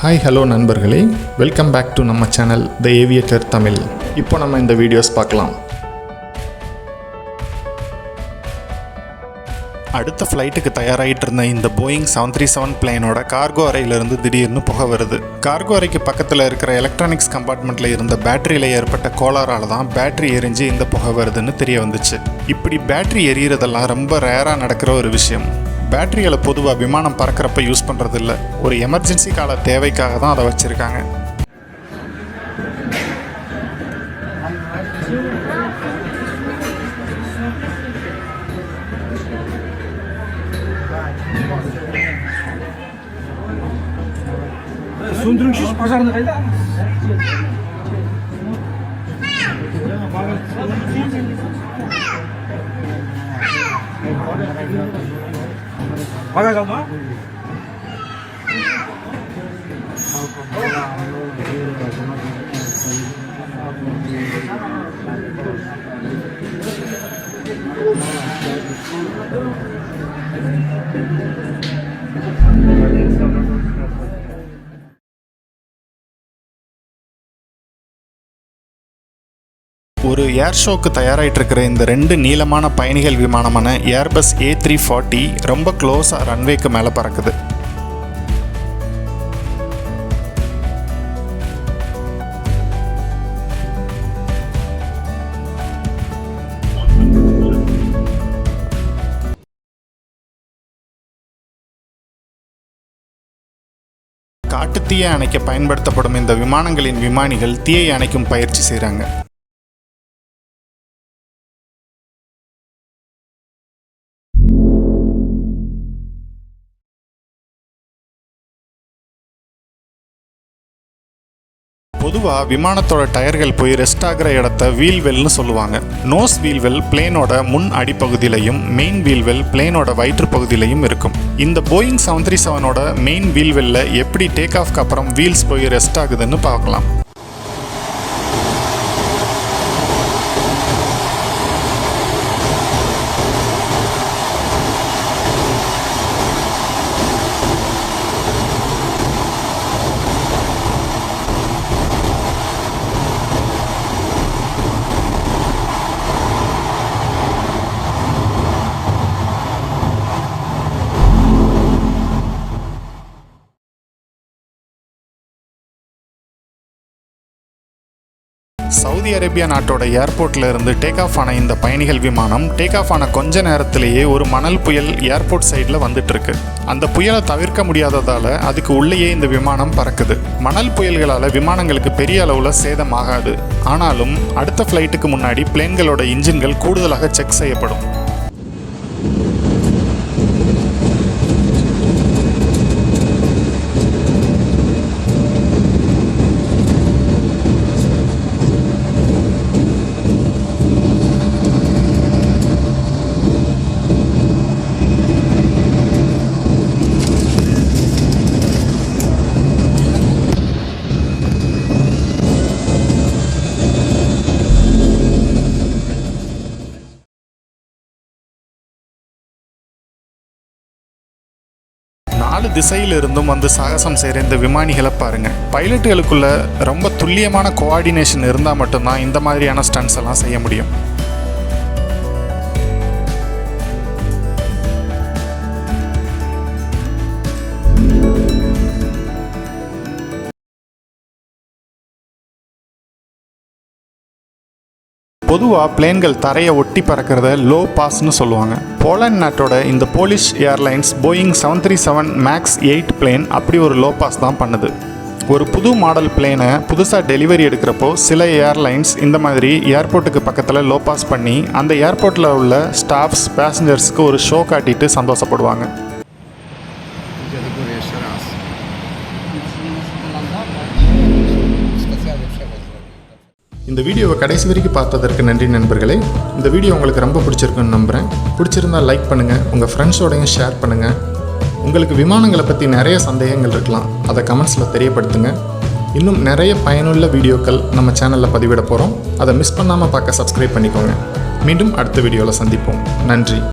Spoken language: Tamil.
ஹாய் ஹலோ நண்பர்களே, வெல்கம் பேக் டு நம்ம சேனல் த ஏவியேட்டர் தமிழ். இப்போ நம்ம இந்த வீடியோஸ் பார்க்கலாம். அடுத்த ஃப்ளைட்டுக்கு தயாராகிட்டு இருந்த இந்த போயிங் 737 பிளேனோட கார்கோ அறையிலிருந்து திடீர்னு புகை வருது. கார்கோ அறைக்கு பக்கத்தில் இருக்கிற எலக்ட்ரானிக்ஸ் கம்பார்ட்மெண்ட்டில் இருந்த பேட்டரியில் ஏற்பட்ட கோளாறால் தான் பேட்டரி எரிஞ்சு இந்த புகை வருதுன்னு தெரிய வந்துச்சு. இப்படி பேட்டரி எரியறதெல்லாம் ரொம்ப ரேராக நடக்கிற ஒரு விஷயம். பேட்டரிகளை பொதுவாக விமானம் பறக்கிறப்ப யூஸ் பண்ணுறதில்ல, ஒரு எமர்ஜென்சி கால தேவைக்காக தான் அதை வச்சுருக்காங்க. ஒரு ஏர் ஷோக்கு தயாராகிட்டு இருக்கிற இந்த ரெண்டு நீளமான பயணிகள் விமானமான ஏர்பஸ் A340 ரொம்ப க்ளோஸாக ரன்வேக்கு மேலே பறக்குது. காட்டு தீயை அணைக்க பயன்படுத்தப்படும் இந்த விமானங்களின் விமானிகள் தீயை அணைக்கும் பயிற்சி செய்கிறாங்க. பொதுவாக விமானத்தோட டயர்கள் போய் ரெஸ்ட் ஆகிற இடத்த வீல்வெல்னு சொல்லுவாங்க. நோஸ் வீல்வெல் பிளேனோட முன் அடிப்பகுதியிலையும் மெயின் வீல்வெல் பிளேனோட வயிற்று பகுதியிலையும் இருக்கும். இந்த போயிங் 737ஓட மெயின் வீல்வெல்ல எப்படி டேக் ஆஃப்க்கு அப்புறம் வீல்ஸ் போய் ரெஸ்ட் ஆகுதுன்னு பார்க்கலாம். சவுதி அரேபியா நாட்டோட ஏர்போர்ட்ல இருந்து டேக் ஆஃப் ஆன இந்த பயணிகள் விமானம் டேக் ஆஃப் ஆன கொஞ்ச நேரத்திலேயே ஒரு மணல் புயல் ஏர்போர்ட் சைடில் வந்துட்டு இருக்கு. அந்த புயலை தவிர்க்க முடியாததால அதுக்கு உள்ளேயே இந்த விமானம் பறக்குது. மணல் புயல்களால் விமானங்களுக்கு பெரிய அளவில் சேதம் ஆகாது. ஆனாலும் அடுத்த ஃப்ளைட்டுக்கு முன்னாடி பிளேன்களோட இன்ஜின்கள் கூடுதலாக செக் செய்யப்படும். நாலு திசையிலிருந்தும் வந்து சாகசம் செய்கிற இந்த விமானிகளை பாருங்க. பைலட்டுகளுக்குள்ள ரொம்ப துல்லியமான கோஆர்டினேஷன் இருந்தால் மட்டும்தான் இந்த மாதிரியான ஸ்டண்ட்ஸ் எல்லாம் செய்ய முடியும். பொதுவாக பிளேன்கள் தரையை ஒட்டி பறக்கிறத லோ பாஸ்ன்னு சொல்லுவாங்க. போலண்ட் நாட்டோட இந்த Polish airlines Boeing 737 Max 8 plane அப்படி ஒரு லோ பாஸ் தான் பண்ணுது. ஒரு புது மாடல் பிளேனை புதுசாக டெலிவரி எடுக்கிறப்போ சில ஏர்லைன்ஸ் இந்த மாதிரி ஏர்போர்ட்டுக்கு பக்கத்தில் லோ பாஸ் பண்ணி அந்த ஏர்போர்ட்டில் உள்ள ஸ்டாஃப்ஸ் பேசஞ்சர்ஸ்க்கு ஒரு ஷோ காட்டிட்டு சந்தோஷப்படுவாங்க. இந்த வீடியோவை கடைசி வரைக்கும் பார்த்ததற்கு நன்றி நண்பர்களே. இந்த வீடியோ உங்களுக்கு ரொம்ப பிடிச்சிருக்குன்னு நம்புகிறேன். பிடிச்சிருந்தால் லைக் பண்ணுங்கள், உங்கள் ஃப்ரெண்ட்ஸோடையும் ஷேர் பண்ணுங்கள். உங்களுக்கு விமானங்களை பற்றி நிறைய சந்தேகங்கள் இருக்கலாம், அதை கமெண்ட்ஸில் தெரியப்படுத்துங்க. இன்னும் நிறைய பயனுள்ள வீடியோக்கள் நம்ம சேனலில் பதிவிட போகிறோம். அதை மிஸ் பண்ணாமல் பார்க்க சப்ஸ்கிரைப் பண்ணிக்கோங்க. மீண்டும் அடுத்த வீடியோவில் சந்திப்போம். நன்றி.